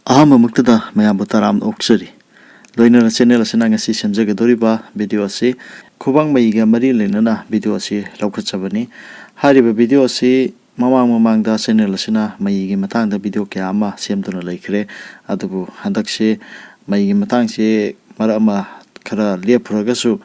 ꯑꯍꯥꯟꯕꯃꯛꯇꯗ ꯃꯌꯥꯝꯕꯨ ꯇꯔꯥꯝꯅ ꯑꯣꯛꯆꯔꯤ ꯂꯣꯏꯅꯅ ꯆꯦꯅꯦꯜ ꯑꯁꯤꯅ ꯉꯁꯤ ꯁꯦꯝꯖꯒꯗꯧꯔꯤꯕ ꯚꯤꯗꯤꯑꯣ ꯑꯁꯤ ꯈꯨꯕꯥꯡ ꯃꯩꯒ ꯃꯔꯤ ꯂꯩꯅꯅ ꯚꯤꯗꯤꯑꯣ ꯑꯁꯤ ꯂꯧꯈꯠꯆꯕꯅꯤ ꯍꯥꯏꯔꯤꯕ ꯚꯤꯗꯤꯑꯣ ꯑꯁꯤ ꯃꯃꯥꯡꯗ ꯆꯦꯅꯦꯜ ꯑꯁꯤꯅ ꯃꯩꯒꯤ ꯃꯇꯥꯡꯗ ꯚꯤꯗꯤꯑꯣ ꯀꯌꯥ ꯑꯃ ꯁꯦꯝꯗꯨꯅ ꯂꯩꯈ꯭ꯔꯦ ꯑꯗꯨꯕꯨ ꯍꯟꯗꯛꯁꯤ ꯃꯩꯒꯤ ꯃꯇꯥꯡꯁꯤ ꯃꯔꯛ ꯑꯃ ꯈꯔ ꯂꯦꯞꯄꯨꯔꯒꯁꯨ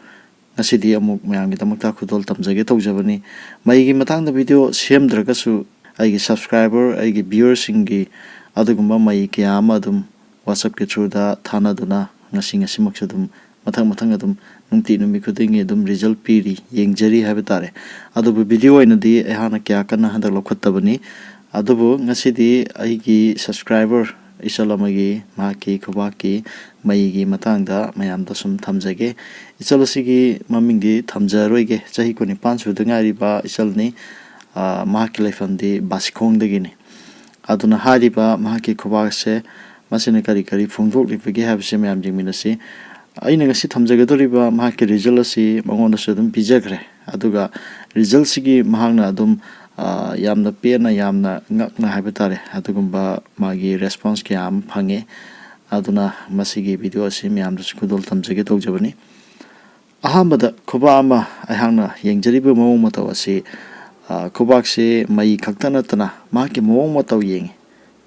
ꯉꯁꯤꯗꯤ ꯑꯃꯨꯛ ꯃꯌꯥꯝꯒꯤꯗꯃꯛꯇ ꯈꯨꯗꯣꯜ ꯇꯝꯖꯒꯦ ꯇꯧꯖꯕꯅꯤ ꯃꯩꯒꯤ ꯃꯇꯥꯡꯗ ꯚꯤꯗꯤꯑꯣ ꯁꯦꯝꯗ꯭ꯔꯒꯁꯨ ꯑꯩꯒꯤ ꯁꯕꯁꯀ꯭ꯔꯥꯏꯕꯔ ꯑꯩꯒꯤ ꯚ꯭ꯌꯨꯋꯔꯁꯤꯡꯒꯤ ꯑꯗꯨꯒꯨꯝꯕ ꯃꯩ ꯀꯌꯥ ꯑꯃ ꯑꯗꯨꯝ WhatsAppꯀꯤ ꯊ꯭ꯔꯨꯗ ꯊꯥꯅꯗꯨꯅ ꯉꯁꯤꯃꯛꯁꯨ ꯑꯗꯨꯝ ꯃꯊꯪ ꯑꯗꯨꯝ ꯅꯨꯃꯤꯠ ꯈꯨꯗꯤꯡꯒꯤ ꯑꯗꯨꯝ ꯔꯤꯖꯜ ꯄꯤꯔꯤ ꯌꯦꯡꯖꯔꯤ ꯍꯥꯏꯕ ꯇꯥꯔꯦ ꯑꯗꯨꯕꯨ ꯚꯤꯗꯤꯑꯣ ꯑꯣꯏꯅꯗꯤ ꯑꯩꯍꯥꯛꯅ ꯀꯌꯥ ꯀꯟꯅ ꯍꯟꯗꯛ ꯂꯧꯈꯠꯇꯕꯅꯤ ꯑꯗꯨꯕꯨ ꯉꯁꯤꯗꯤ ꯑꯩꯒꯤ ꯁꯕꯁꯀ꯭ꯔꯥꯏꯕꯔ ꯏꯆꯜ ꯑꯃꯒꯤ ꯃꯍꯥꯛꯀꯤ ꯈꯨꯕꯥꯛꯀꯤ ꯃꯩꯒꯤ ꯃꯇꯥꯡꯗ ꯃꯌꯥꯝꯗ ꯁꯨꯝ ꯊꯝꯖꯒꯦ ꯏꯆꯜ ꯑꯁꯤꯒꯤ ꯃꯃꯤꯡꯗꯤ ꯊꯝꯖꯔꯣꯏꯒꯦ ꯆꯍꯤ 19 ꯁꯨꯗ ꯉꯥꯏꯔꯤꯕ ꯏꯆꯜꯅꯤ ꯃꯍꯥꯛꯀꯤ ꯂꯩꯐꯝꯗꯤ ꯕꯥꯁꯤꯈꯣꯡꯗꯒꯤꯅꯤ ꯑꯗꯨꯅ ꯍꯥꯏꯔꯤꯕ ꯃꯍꯥꯛꯀꯤ ꯈꯨꯕꯥꯛ ꯑꯁꯦ ꯃꯁꯤꯅ ꯀꯔꯤ ꯐꯣꯡꯗꯣꯛꯂꯤꯕꯒꯦ ꯍꯥꯏꯕꯁꯤ ꯃꯌꯥꯝ ꯌꯦꯡꯃꯤꯟꯅꯁꯤ ꯑꯩꯅ ꯉꯁꯤ ꯊꯝꯖꯒꯗꯧꯔꯤꯕ ꯃꯍꯥꯛꯀꯤ ꯔꯤꯖꯜ ꯑꯁꯤ ꯃꯉꯣꯟꯗꯁꯨ ꯑꯗꯨꯝ ꯄꯤꯖꯈ꯭ꯔꯦ ꯑꯗꯨꯒ ꯔꯤꯖꯜꯁꯤꯒꯤ ꯃꯍꯥꯛꯅ ꯑꯗꯨꯝ ꯌꯥꯝꯅ ꯄꯦꯟꯅ ꯌꯥꯝꯅ ꯉꯛꯅ ꯍꯥꯏꯕ ꯇꯥꯔꯦ ꯑꯗꯨꯒꯨꯝꯕ ꯃꯥꯒꯤ ꯔꯦꯁꯄꯣꯟꯁ ꯀꯌꯥ ꯑꯃ ꯐꯪꯉꯦ ꯑꯗꯨꯅ ꯃꯁꯤꯒꯤ ꯚꯤꯗꯤꯑꯣ ꯑꯁꯤ ꯃꯌꯥꯝꯗꯁꯨ ꯈꯨꯗꯣꯜ ꯇꯝꯖꯒꯦ ꯇꯧꯖꯕꯅꯤ ꯑꯍꯥꯟꯕꯗ ꯈꯨꯕꯥꯛ ꯑꯃ ꯑꯩꯍꯥꯛꯅ ꯌꯦꯡꯖꯔꯤꯕ ꯃꯑꯣꯡ ꯃꯇꯧ ꯑꯁꯤ ꯈꯨꯕꯥꯛꯁꯤ ꯃꯩ ꯈꯛꯇ ꯅꯠꯇꯅ ꯃꯍꯥꯛꯀꯤ ꯃꯑꯣꯡ ꯃꯇꯧ ꯌꯦꯡꯉꯤ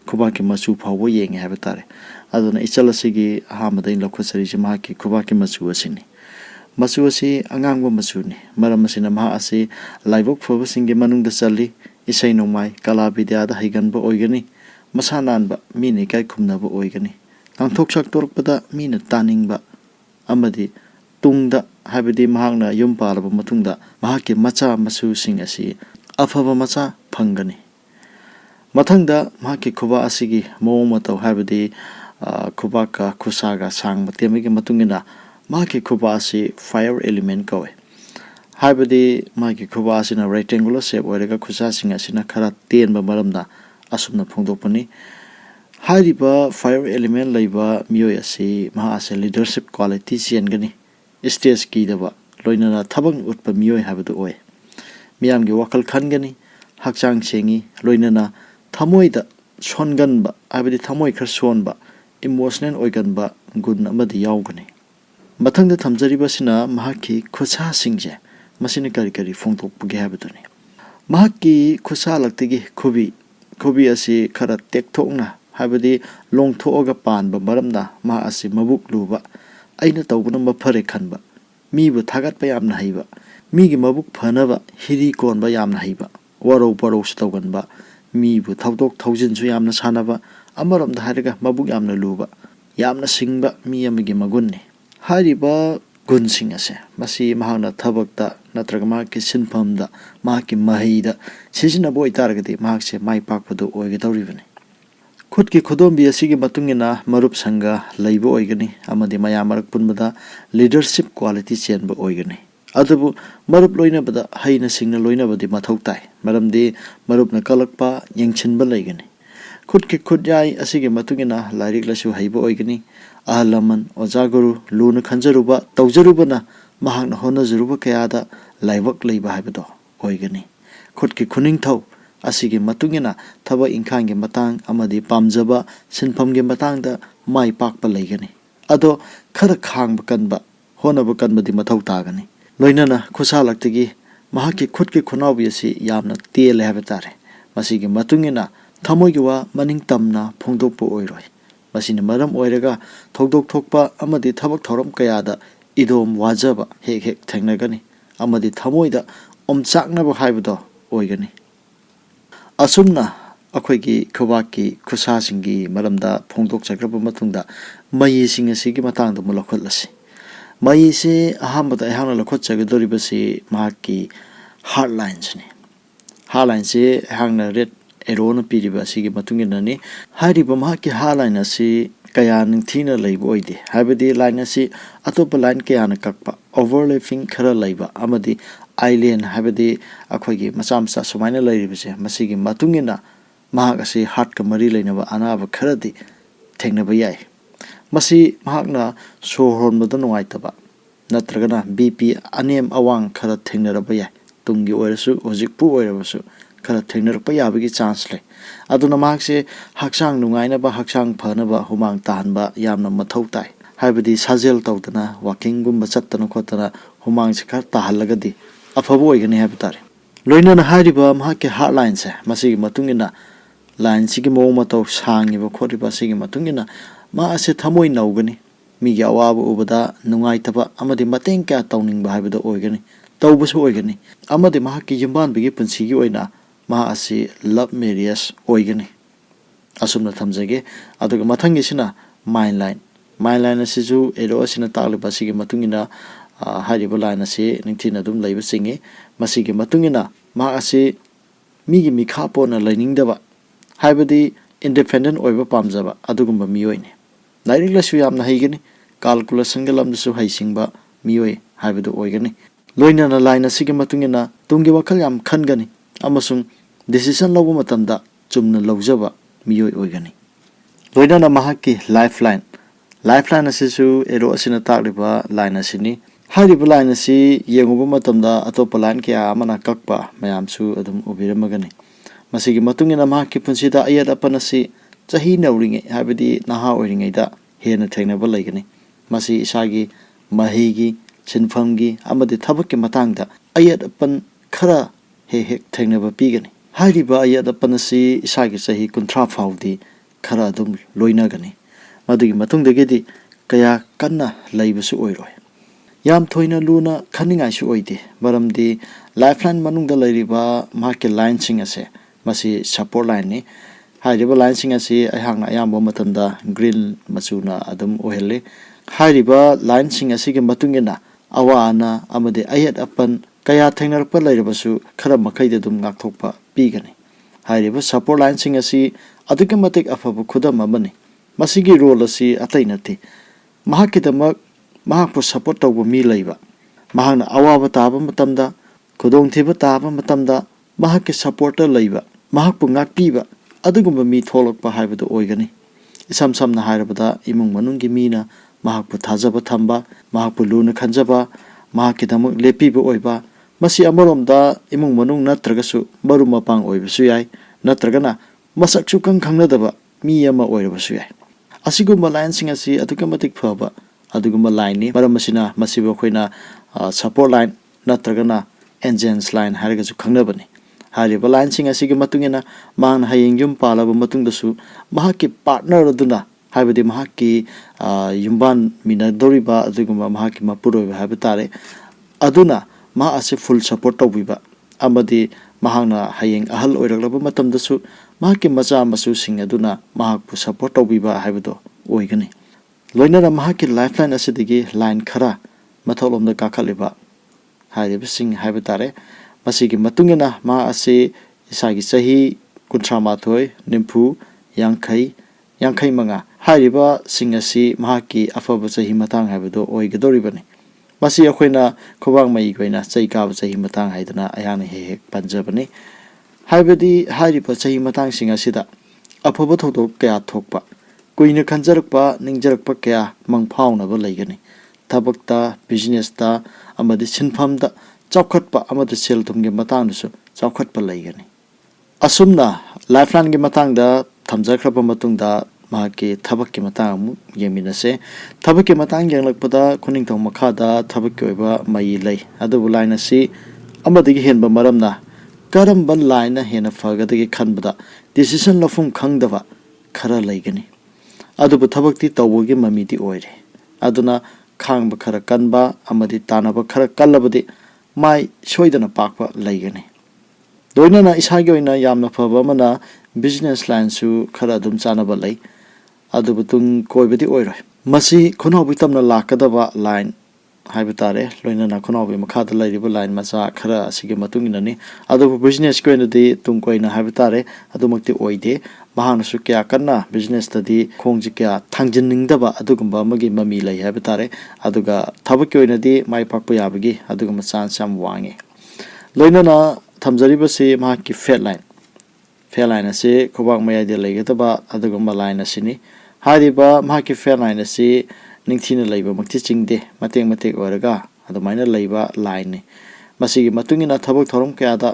ꯈꯨꯕꯥꯛꯀꯤ ꯃꯆꯨ ꯐꯥꯎꯕ ꯌꯦꯡꯉꯤ ꯍꯥꯏꯕ ꯇꯥꯔꯦ ꯑꯗꯨꯅ ꯏꯆꯜ ꯑꯁꯤꯒꯤ ꯑꯍꯥꯟꯕꯗ ꯑꯩꯅ ꯂꯧꯈꯠꯆꯔꯤꯁꯤ ꯃꯍꯥꯛꯀꯤ ꯈꯨꯕꯥꯛꯀꯤ ꯃꯆꯨ ꯑꯁꯤꯅꯤ ꯃꯆꯨ ꯑꯁꯤ ꯑꯉꯥꯡꯕ ꯃꯆꯨꯅꯤ ꯃꯔꯝ ꯑꯁꯤꯅ ꯃꯍꯥꯛ ꯑꯁꯤ ꯂꯥꯏꯕꯛ ꯐꯕꯁꯤꯡꯒꯤ ꯃꯅꯨꯡꯗ ꯆꯜꯂꯤ ꯏꯁꯩ ꯅꯣꯡꯃꯥꯏ ꯀꯂꯥ ꯕꯤꯗ꯭ꯌꯥꯗ ꯍꯩꯒꯟꯕ ꯑꯣꯏꯒꯅꯤ ꯃꯁꯥ ꯅꯥꯟꯕ ꯃꯤꯅ ꯏꯀꯥꯏ ꯈꯨꯝꯅꯕ ꯑꯣꯏꯒꯅꯤ ꯉꯥꯡꯊꯣꯛ ꯁꯛꯇꯣꯔꯛꯄꯗ ꯃꯤꯅ ꯇꯥꯅꯤꯡꯕ ꯑꯃꯗꯤ ꯇꯨꯡꯗ ꯍꯥꯏꯕꯗꯤ ꯃꯍꯥꯛꯅ ꯌꯨꯝ ꯄꯥꯜꯂꯕ ꯃꯇꯨꯡꯗ ꯃꯍꯥꯛꯀꯤ ꯃꯆꯥ ꯃꯁꯨꯁꯤꯡ ꯑꯁꯤ ꯑꯐꯕ ꯃꯆꯥ ꯐꯪꯒꯅꯤ ꯃꯊꯪꯗ ꯃꯍꯥꯛꯀꯤ ꯈꯨꯕꯥꯛ ꯑꯁꯤꯒꯤ ꯃꯑꯣꯡ ꯃꯇꯧ ꯍꯥꯏꯕꯗꯤ ꯈꯨꯕꯥꯛꯀ ꯈꯨꯠꯁꯥꯒ ꯁꯥꯡꯕ ꯇꯦꯟꯕꯒꯤ ꯃꯇꯨꯡ ꯏꯟꯅ ꯃꯍꯥꯛꯀꯤ ꯈꯨꯕꯥꯛ ꯑꯁꯤ ꯐꯥꯏꯌꯔ ꯑꯦꯂꯤꯃꯦꯟ ꯀꯧꯏ ꯍꯥꯏꯕꯗꯤ ꯃꯥꯒꯤ ꯈꯨꯕꯥꯛ ꯑꯁꯤꯅ ꯔꯦꯛꯇꯦꯡꯒꯨꯂꯔ ꯁꯦꯞ ꯑꯣꯏꯔꯒ ꯈꯨꯠꯁꯥꯁꯤꯡ ꯑꯁꯤꯅ ꯈꯔ ꯇꯦꯟꯕ ꯃꯔꯝꯅ ꯑꯁꯨꯝꯅ ꯐꯣꯡꯗꯣꯛꯄꯅꯤ ꯍꯥꯏꯔꯤꯕ ꯐꯥꯏꯌꯔ ꯑꯦꯂꯤꯃꯦꯟ ꯂꯩꯕ ꯃꯤꯑꯣꯏ ꯑꯁꯤ ꯃꯍꯥꯛ ꯑꯁꯤ ꯂꯤꯗꯔꯁꯤꯞ ꯀ꯭ꯋꯥꯂꯤꯇꯤ ꯆꯦꯟꯒꯅꯤ ꯁ꯭ꯇꯦꯖ ꯀꯤꯗꯕ ꯂꯣꯏꯅꯅ ꯊꯕꯛ ꯎꯠꯄ ꯃꯤꯑꯣꯏ ꯍꯥꯏꯕꯗꯨ ꯑꯣꯏ ꯃꯤꯌꯥꯝꯒꯤ ꯋꯥꯈꯜ ꯈꯟꯒꯅꯤ ꯍꯛꯆꯥꯡ ꯁꯦꯡꯉꯤ ꯂꯣꯏꯅꯅ ꯊꯃꯣꯏꯗ ꯁꯣꯟꯒꯟꯕ ꯍꯥꯏꯕꯗꯤ ꯊꯃꯣꯏ ꯈꯔ ꯁꯣꯟꯕ ꯏꯃꯣꯁꯅꯦꯜ ꯑꯣꯏꯒꯟꯕ ꯒꯨꯟ ꯑꯃꯗꯤ ꯌꯥꯎꯒꯅꯤ ꯃꯊꯪꯗ ꯊꯝꯖꯔꯤꯕꯁꯤꯅ ꯃꯍꯥꯛꯀꯤ ꯈꯨꯠꯁꯥꯁꯤꯡꯁꯦ ꯃꯁꯤꯅ ꯀꯔꯤ ꯐꯣꯡꯗꯣꯛꯄꯒꯦ ꯍꯥꯏꯕꯗꯨꯅꯤ ꯃꯍꯥꯛꯀꯤ ꯈꯨꯠꯁꯥꯂꯛꯇꯒꯤ ꯈꯨꯕꯤ ꯑꯁꯤ ꯈꯔ ꯇꯦꯛꯊꯣꯛꯅ ꯍꯥꯏꯕꯗꯤ ꯂꯣꯡꯊꯣꯛꯑꯒ ꯄꯥꯟꯕ ꯃꯔꯝꯅ ꯃꯍꯥꯛ ꯑꯁꯤ ꯃꯕꯨꯛ ꯂꯨꯕ ꯑꯩꯅ ꯇꯧꯕꯅ ꯃꯐꯔꯦ ꯈꯟꯕ ꯃꯤꯕꯨ ꯊꯥꯒꯠꯄ ꯌꯥꯝꯅ ꯍꯩꯕ ꯃꯤꯒꯤ ꯃꯕꯨꯛ ꯐꯅꯕ ꯍꯤꯔꯤ ꯀꯣꯟꯕ ꯌꯥꯝꯅ ꯍꯩꯕ ꯋꯥꯔꯧ ꯄꯔꯧꯁꯨ ꯇꯧꯒꯟꯕ ꯃꯤꯕꯨ ꯊꯧꯗꯣꯛ ꯊꯧꯖꯤꯟꯁꯨ ꯌꯥꯝꯅ ꯁꯥꯟꯅꯕ ꯑꯃꯔꯣꯝꯗ ꯍꯥꯏꯔꯒ ꯃꯕꯨꯛ ꯌꯥꯝꯅ ꯂꯨꯕ ꯌꯥꯝꯅ ꯁꯤꯡꯕ ꯃꯤ ꯑꯃꯒꯤ ꯃꯒꯨꯟꯅꯤ ꯍꯥꯏꯔꯤꯕ ꯒꯨꯟꯁꯤꯡ ꯑꯁꯦ ꯃꯁꯤ ꯃꯍꯥꯛꯅ ꯊꯕꯛꯇ ꯅꯠꯇ꯭ꯔꯒ ꯃꯍꯥꯛꯀꯤ ꯁꯤꯟꯐꯝꯗ ꯃꯍꯥꯛꯀꯤ ꯃꯍꯩꯗ ꯁꯤꯖꯤꯟꯅꯕ ꯑꯣꯏꯇꯥꯔꯒꯗꯤ ꯃꯍꯥꯛꯁꯦ ꯃꯥꯏ ꯄꯥꯛꯄꯗꯨ ꯑꯣꯏꯒꯗꯧꯔꯤꯕꯅꯤ ꯈꯨꯠꯀꯤ ꯈꯨꯗꯣꯝꯕꯤ ꯑꯁꯤꯒꯤ ꯃꯇꯨꯡ ꯏꯟꯅ ꯃꯔꯨꯞ ꯁꯪꯒ ꯂꯩꯕ ꯑꯣꯏꯒꯅꯤ ꯑꯃꯗꯤ ꯃꯌꯥꯝ ꯃꯔꯛ ꯄꯨꯟꯕꯗ ꯂꯤꯗꯔꯁꯤꯞ ꯀ꯭ꯋꯥꯂꯤꯇꯤ ꯆꯦꯟꯕ ꯑꯣꯏꯒꯅꯤ ꯑꯗꯨꯕꯨ ꯃꯔꯨꯞ ꯂꯣꯏꯅꯕꯗ ꯍꯩꯅ ꯁꯤꯡꯅ ꯂꯣꯏꯅꯕꯗꯤ ꯃꯊꯧ ꯇꯥꯏ ꯃꯔꯝꯗꯤ ꯃꯔꯨꯞꯅ ꯀꯜꯂꯛꯄ ꯌꯦꯡꯁꯤꯟꯕ ꯂꯩꯒꯅꯤ ꯈꯨꯠꯀꯤ ꯈꯨꯠꯌꯥꯏ ꯑꯁꯤꯒꯤ ꯃꯇꯨꯡ ꯏꯟꯅ ꯂꯥꯏꯔꯤꯛ ꯂꯥꯏꯁꯨ ꯍꯩꯕ ꯑꯣꯏꯒꯅꯤ ꯑꯍꯜ ꯂꯃꯟ ꯑꯣꯖꯥ ꯒꯨꯔꯨ ꯂꯨꯅ ꯈꯟꯖꯔꯨꯕ ꯇꯧꯖꯔꯨꯕꯅ ꯃꯍꯥꯛꯅ ꯍꯣꯠꯅꯖꯔꯨꯕ ꯀꯌꯥꯗ ꯂꯥꯏꯕꯛ ꯂꯩꯕ ꯍꯥꯏꯕꯗꯣ ꯑꯣꯏꯒꯅꯤ ꯈꯨꯠꯀꯤ ꯈꯨꯅꯤꯡꯊꯧ ꯑꯁꯤꯒꯤ ꯃꯇꯨꯡ ꯏꯟꯅ ꯊꯕꯛ ꯏꯪꯈꯥꯡꯒꯤ ꯃꯇꯥꯡ ꯑꯃꯗꯤ ꯄꯥꯝꯖꯕ ꯁꯤꯟꯐꯝꯒꯤ ꯃꯇꯥꯡꯗ ꯃꯥꯏ ꯄꯥꯛꯄ ꯂꯩꯒꯅꯤ ꯑꯗꯣ ꯈꯔ ꯈꯥꯡꯕ ꯀꯟꯕ ꯍꯣꯠꯅꯕ ꯀꯟꯕꯗꯤ ꯃꯊꯧ ꯇꯥꯒꯅꯤ ꯂꯣꯏꯅꯅ ꯈꯨꯠꯁꯥꯂꯛꯇꯒꯤ ꯃꯍꯥꯛꯀꯤ ꯈꯨꯠꯀꯤ ꯈꯨꯅꯥꯎꯕꯤ ꯑꯁꯤ ꯌꯥꯝꯅ ꯇꯦꯜꯂꯦ ꯍꯥꯏꯕ ꯇꯥꯔꯦ ꯃꯁꯤꯒꯤ ꯃꯇꯨꯡ ꯏꯟꯅ ꯊꯃꯣꯏꯒꯤ ꯋꯥ ꯃꯅꯤꯡ ꯇꯝꯅ ꯐꯣꯡꯗꯣꯛꯄ ꯑꯣꯏꯔꯣꯏ ꯃꯁꯤꯅ ꯃꯔꯝ ꯑꯣꯏꯔꯒ ꯊꯧꯗꯣꯛ ꯊꯣꯛꯄ ꯑꯃꯗꯤ ꯊꯕꯛ ꯊꯧꯔꯝ ꯀꯌꯥꯗ ꯏꯗꯣꯝ ꯋꯥꯖꯕ ꯍꯦꯛ ꯊꯦꯡꯅꯒꯅꯤ ꯑꯃꯗꯤ ꯊꯃꯣꯏꯗ ꯑꯣꯝꯆꯥꯛꯅꯕ ꯍꯥꯏꯕꯗꯣ ꯑꯣꯏꯒꯅꯤ ꯑꯁꯨꯝꯅ ꯑꯩꯈꯣꯏꯒꯤ ꯈꯨꯕꯥꯛꯀꯤ ꯈꯨꯠꯁꯥꯁꯤꯡꯒꯤ ꯃꯔꯝꯗ ꯐꯣꯡꯗꯣꯛꯆꯈ꯭ꯔꯕ ꯃꯇꯨꯡꯗ ꯃꯌꯤꯁꯤꯡ ꯑꯁꯤꯒꯤ ꯃꯇꯥꯡꯗ ꯑꯃꯨꯛ ꯂꯧꯈꯠꯂꯁꯤ ꯃꯌꯤꯁꯤ ꯑꯍꯥꯟꯕꯗ ꯑꯩꯍꯥꯛꯅ ꯂꯧꯈꯠꯆꯒꯗꯧꯔꯤꯕꯁꯤ ꯃꯍꯥꯛꯀꯤ ꯍꯥꯔꯠ ꯂꯥꯏꯟꯁꯤꯅꯤ ꯍꯥꯔꯠ ꯂꯥꯏꯟꯁꯤ ꯑꯩꯍꯥꯛꯅ ꯔꯦꯠ ꯑꯦꯔꯣꯅ ꯄꯤꯔꯤꯕ ꯑꯁꯤꯒꯤ ꯃꯇꯨꯡ ꯏꯟꯅꯅꯤ ꯍꯥꯏꯔꯤꯕ ꯃꯍꯥꯛꯀꯤ ꯍꯥꯔꯠ ꯂꯥꯏꯟ ꯑꯁꯤ ꯀꯌꯥ ꯅꯤꯡꯊꯤꯅ ꯂꯩꯕ ꯑꯣꯏꯗꯦ ꯍꯥꯏꯕꯗꯤ ꯂꯥꯏꯟ ꯑꯁꯤ ꯑꯇꯣꯞꯄ ꯂꯥꯏꯟ ꯀꯌꯥꯅ ꯀꯛꯄ ꯑꯣꯚꯔꯂꯦꯞꯄꯤꯡ ꯈꯔ ꯂꯩꯕ ꯑꯃꯗꯤ ꯑꯥꯏꯂꯦꯟ ꯍꯥꯏꯕꯗꯤ ꯑꯩꯈꯣꯏꯒꯤ ꯃꯆꯥ ꯁꯨꯃꯥꯏꯅ ꯂꯩꯔꯤꯕꯁꯦ ꯃꯁꯤꯒꯤ ꯃꯇꯨꯡ ꯏꯟꯅ ꯃꯍꯥꯛ ꯑꯁꯤ ꯍꯥꯔꯠꯀ ꯃꯔꯤ ꯂꯩꯅꯕ ꯑꯅꯥꯕ ꯈꯔꯗꯤ ꯊꯦꯡꯅꯕ ꯌꯥꯏ ꯃꯁꯤ ꯃꯍꯥꯛꯅ ꯁꯣꯔ ꯍꯣꯟꯕꯗ ꯅꯨꯡꯉꯥꯏꯇꯕ ꯅꯠꯇ꯭ꯔꯒꯅ BP ꯑꯅꯦꯝ ꯑꯋꯥꯡ ꯈꯔ ꯊꯦꯡꯅꯔꯕ ꯌꯥꯏ ꯇꯨꯡꯒꯤ ꯑꯣꯏꯔꯁꯨ ꯍꯧꯖꯤꯛꯄꯨ ꯑꯣꯏꯔꯕꯁꯨ खरा थेंनरप याबगी चांस ले अदुना माकसे हक्सांग नुंगाइनबा हक्सांग फनबा हुमांग ताहनबा यामना मथौ ताइ हाइबदी साजेल तौदना वाकिंग गुम्बा चत्तना खोतना हुमांग से खर ताहलगदी अफबो ओइगनी हाइब तारे लोइनना हारिबा माके हार्टलाइन से मसिगी मतुंगिना लाइन सिगी मो मतौ सांगिबा खोरिबा सिगी मतुंगिना मा असे थमोइ नौगनी मीगी अवाब उबदा नुंगाइतबा अमदि मतेंग क्या तौनिंगबा हाइबदो ओइगनी तौबसु ओइगनी अमदि माके यम्बानबगी पुंसिगी ओइना मा असे लव मैरिज ओइगनी असुमना थमजगे अदुगा मथंगिसिना माइन लाइन असिजु एरो असिना तागलिबा सिगी मतुंगिना हारिबा लाइन असे निंथिना दुम लैबा सिंगे मसिगी मतुंगिना मा असे मीगी मिखा पोना लैनिंगदबा हाइबदी इंडिपेंडेंट ओइबा पामजबा अदुगुम्बा मियोइने लाइरिक लसु यामना हैगनी कैलकुलेशन गे लमदसु हैसिंगबा मियोइ हाइबदो ओइगनी लोइनना लाइन असिगी मतुंगिना तुंगी वखल याम खनगनी अमसुंग डिसीजन लौबा मतमदा चुमना लौजबा मियोइ ओइगनी लोइनना महाकी लाइफलाइन असिसु एरो असिना तागलिबा लाइन असिनी हारिबा लाइन असि येंगुबा मतमदा अतोपा लाइन क्या अमना कक्पा मयामसु अदुम उबिरमगनी मसिगी मतुंगिना महाकी पुंसिदा अयत अपन असि चही नौरिंगे हाइबदी नहा ओइरिंगैदा हेना थेंगनबा लैगनी मसि इसागी महीगी सिनफमगी अमदि थबकि मतंगदा अयत अपन खरा हे थेंगनबा पीगनी हारिबा अयत अपन असि इसागी चही 30 फाउदी खरा अदुम लोइनगनी मदुगी मतुंगदगेदी कया कन्ना लैबसु ओइरोय याम थोइना लुना खनिंगाइसु ओइदे मरमदी लाइफलाइन मनुंगदा लैरिबा माके लाइन सिंग असे मसी सपोर्ट लाइन नि हाइरिबा लाइन सिंग असे अहांगना यामबो मतंदा ग्रीन मचुना अदुम ओहेले हाइरिबा लाइन सिंग असिगे मतुंगेना अवाना अमदे अयत अपन कया थेंगनरपा लैरबसु खरा मखैदे दुम गाक्थोकपा पीगनी हाइरिबा सपोर्ट लाइन सिंग असि अदुके मतेक अफबो खुदम अमनी मसिगी रोल असि अतै नते महाकिदमक महाकपो सपोर्ट तौबो मी लैबा महाना अवाबा ताबा मतमदा खुदोंथिबा ताबा मतमदा महाके सपोर्टर लैबा महाकपो गाक्पीबा अदुगुम्बा मी थोलकपा हाइबदो ओइगनी इसम समना हाइरबदा इमुंग मनुंगी मीना महाकपो थाजबा थंबा महाकपो लुना खंजबा महाकिदमक लेपीबा ओइबा मसी अमरोमदा इमुंग मनुंग नत्रगसु मरु मपांग ओइबसु याय नत्रगना मसकसु खंगनदबा मी अमा ओइरबसु याय असिगुम्बा लाइन सिंग असि अदुके मतिक फबा अदुगुम्बा लाइन नि मरमसिना मसिबो खोइना सपोर्ट लाइन नत्रगना एंजेंस लाइन हारगसु खंगनबनी हारिबा लाइन सिंग असिगे मतुंगिना मान हायेंग युम पालाबा मतुंगदसु महाकी पार्टनर अदुना हाइबदी महाकी युम्बान मिना दोरिबा अदुगुम्बा महाकी मपुरोइबा हाइबा तारे अदुना मा असे फुल सपोर्ट तौबिबा अमदी महांगना हायेंग अहल ओइरगलबा मतमदसु महाकी मचा मसु सिंग अदुना महाकपु सपोर्ट तौबिबा हाइबदो ओइगनी लोइनरा महाकी लाइफलाइन असिदगी लाइन खरा मथौलमदा काखलिबा हाइरिबा सिंग हाइबा तारे मसिगी मतुंगिना मा असे इसागी चही 38 निम्फु यांखै मंगा हाइरिबा सिंग असि महाकी अफबा चही मतंग हाइबदो ओइगदोरिबनी मसी अखोइना खुबांग मई गोइना चही काब चही मतंग हाइदना अयाना हे पंजबनी हाइबदी हाइरिबा चही मतंग सिंग असिदा अफबा थौदोक कया थोकपा कुइना खंजरकपा निंजरकपा कया मंगफाउनबा लैगनी थबकता बिजनेसता अमदि सिनफमदा चौखटपा अमदि सेल थुमगे मतंगदसु चौखटपा लैगनी असुमना लाइफलाइन गे मतंगदा थमजखरबा मतुंगदा माके थबकके मतंग येमिनसे थबकके मतंग यांगलकपदा खुनिंगथौ मखादा थबकके ओइबा मई लै अदुबु लाइन असि अमदिगे हेनबा मरमना करम्बा लाइन हेना फगदगे खनबदा डिसीजन लफुम खंगदबा खरा लैगनी अदुबु थबकती तौबगे ममीदी ओइरे अदुना खांगबा खरा कनबा अमदि तानबा खरा कल्लबदि माई सोइदना पाकपा लैगनी दोइनना इसागी ओइना यामना फबा मना बिजनेस लाइन सु खरा दुम चानबा लै अदुबु तुंग कोइबदि ओइरोय मसी खुनौबि तमना लाकदबा लाइन हाइबा तारे लोइनना खुनौबि मखादा लैरिबा लाइन मचा खरा असिगे मतुंगिननी अदुबु बिजनेस कोइनदि तुंग कोइना हाइबा तारे अदुमक्ति ओइदे महानसु क्या कन्ना बिजनेस तदी खोंगजि क्या थांजिननिंगदबा अदुगुम्बा मगी ममी लै हाइबा तारे अदुगा थबकि ओइनदि माइ पाकपा याबगी अदुगुम्बा चांस याम वांगे लोइनना थमजरिबसि महाकी फेट लाइन असे खुबांग मयादे लैगदबा अदुगुम्बा लाइन असिनी हारिबा महाकी फेट लाइन असे निंगथिना लैबा मक्ति चिंगदे मतेक ओरगा अदुमाइना लैबा लाइन नि मसिगी मतुंगिना थबक theorem कयादा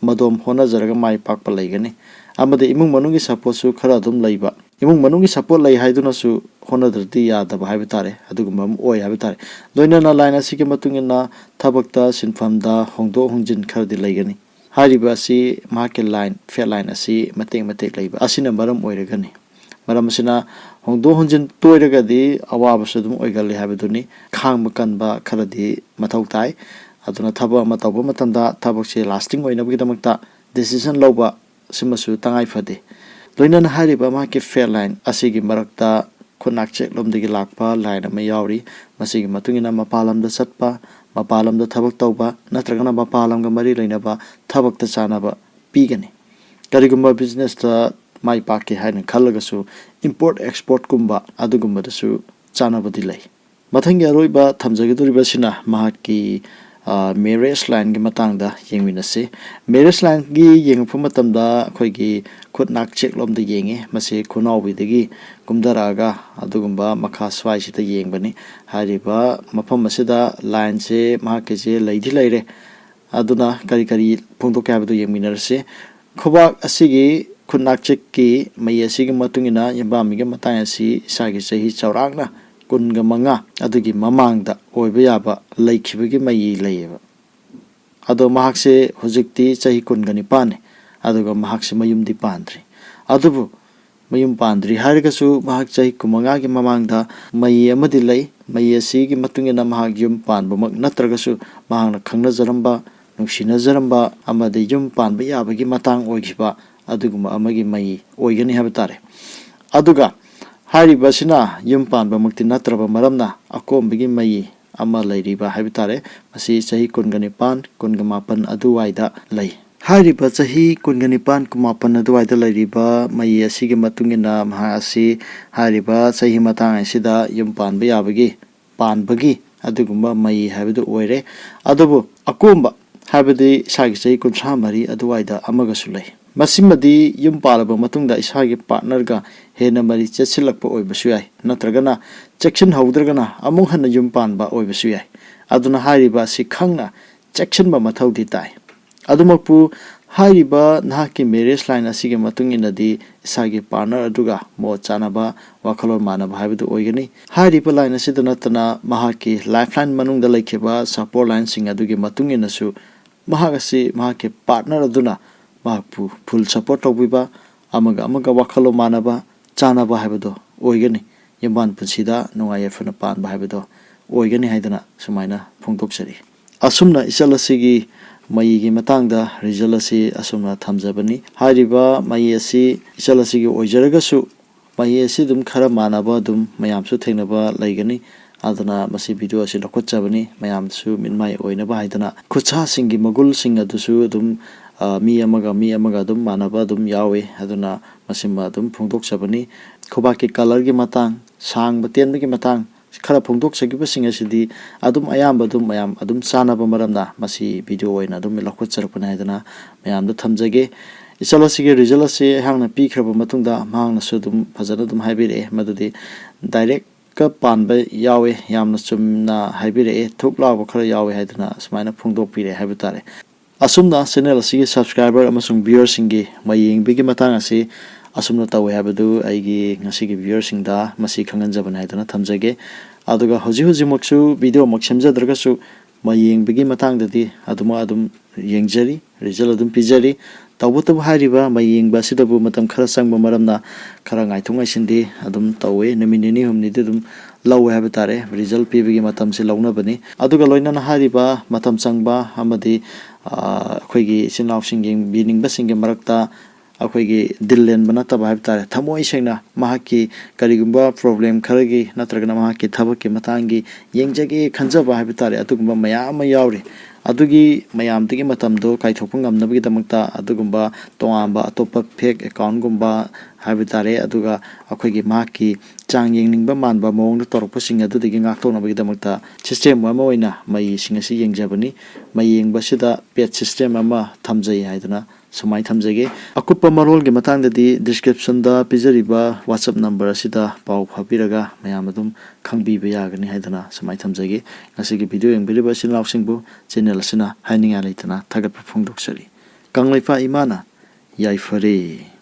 madom honajaraga mai pakpa laigani amade imung manungi support su khara dum laiba imung manungi support lai haiduna su honadradi yadaba haiba tare adugumba oi haiba tare loina na line asige matungina thabakta sinfamda hongdo hongjin khardi laigani hariba asi market line fair line asi matek laiba asina maram oiragani maram asina hongdo hongjin toiragadi awaba sudum oigali haibaduni khang makanba kharadi mathau tai aduna thaba ma tawba matanda thabak se lasting oinabagi damakta decision loba simasu tangai fade loina na hariba ma ke fair line asigi marakta khonak chek lomdagi lakpa line ama yauri masigi matungina mapalamda satpa mapalamda thabak tawba natragana mapalamga mari lainaba thabakta chanaba pigani karigumba business ta mai pake haina khallagasu import export kumba adugumba dasu chanabadi lai mathangi aroiba thamjagiduriba sina mahaki marriage line gi matangda yengminase marriage line gi yengfu matamda khoigi khutnak chek lomda yenge mase khunawbi dagi kumdaraga adugumba makha swai sita yengbani hariba mafam asida line se mahake je leidi leire aduna kari phongdo kabdu yengminarse khobak asigi khutnak chek ki mai asigi matungina yamba mige matang asi sagi sahi chaurangna kunga manga adugi mamangda oiba yaba laikhibagi mai layeba ado mahakse hojikti chahi kunga nipane aduga mahakse mayumdi pandri adubu mayum pandri hargasu mahak chahi kumanga gi mamangda mai amadi lay mai asigi matungina mahak yum panba mak natragasu mahangna khangna jaramba nungsina jaramba amade yum panba yabagi matang oigiba aduguma amagi mai oigani habatare aduga hariba sina yum panba mukti natraba maramna akombigi mai ama lairiba haibitare masi chahi kungani mapan aduwaida lai hariba chahi kungani kumapan aduwaida lairiba mai asigi matungina maha asi hariba chahi matang asida yum panba yabagi panbagi adugumba mai haibidu oire adubu akomba haibidi sagi chahi kunsha mari aduwaida amagasu lai masimadi yum palaba matungda isagi partner ga hena mari chesilakpa oibasu yai natragana section haudragana amung hana yum panba oibasu yai aduna hariba si khangna section ba mathau di tai adumakpu hariba nahaki marriage line asige matunginadi isagi partner aduga mo chanaba wakhalor manaba haibidu oigani hariba line asida natana mahaki lifeline manungda laikheba support line sing adugi matunginasu mahagasi mahaki partner aduna mahakpu full support tawbiba amaga wakhalo manaba chanaba haibado oigani yamban punsida nungai fana panba haibado oigani haidana sumaina phongdoksari asumna ichalasigi mai gi matangda result asi asumna thamjabani hariba mai asi ichalasigi oijaragasu mai asi dum khara manaba dum mayamsu thengnaba laigani adana masi video asi lokotchabani mayamsu minmai oinaba haidana khucha singi magul sing adusu dum mi amaga dum manaba dum yawe aduna masima dum phongdok sabani khobaki color gi matang sang baten gi matang khara phongdok sagiba singa sidi adum ayamba dum mayam adum chanaba maramna masi video oina dum lakhot charpana hadana mayam da thamjage ichalasige result ase hangna pi khraba matungda mangna su dum phajana dum haibire madudi direct ka panba yawe yamna chumna haibire thuklawa khara yawe haidana smaina phongdok pire haibitare asumna channel asigi subscriber amasung viewers singi mayeng bigi matang asi asumna tawe habadu aigi ngasigi viewers singda masi khanganjabana haidana thamjage aduga hoji maksu video maksemja dragasu mayeng bigi matang dadi aduma adum yengjari result adum pijari tawbutab hariba mayeng basidabu matam khara sangba maramna khara ngaithungai sindi adum tawe naminini humni dum lawe habatare result pibigi matam se launa bani aduga loina na hariba matam sangba amadi akhoi sinau singing bining basing marakta akhoi dillen banata bhaib tare thamoi sengna mahaki karigumba problem kharagi natragana mahaki thabaki matangi yengjage khanjaba bhaib tare atugumba mayam yauri adugi mayam tigi matamdo kaithopung amnabagi damakta adugumba tongamba atopa fake account gumba haibitare aduga akhoi mahaki chang yengningba manba mawng torokpa sing adudigi ngaktoknabagi damakta system ama oina mai singasi yengjabani mai yengba sida page system ama thamjai haidana sumai thamjage akupa marol gi matangdadi description da pijariba whatsapp number asida pau phapiraga mayam adum khangbiba yagani haidana sumai thamjage ngasigi video yengbiriba sinlaw singbu channel asina haininga leitana thagat phongdoksari Kangleipak ꯏꯃꯥꯅ ꯌꯥꯏꯐꯔꯦ꯫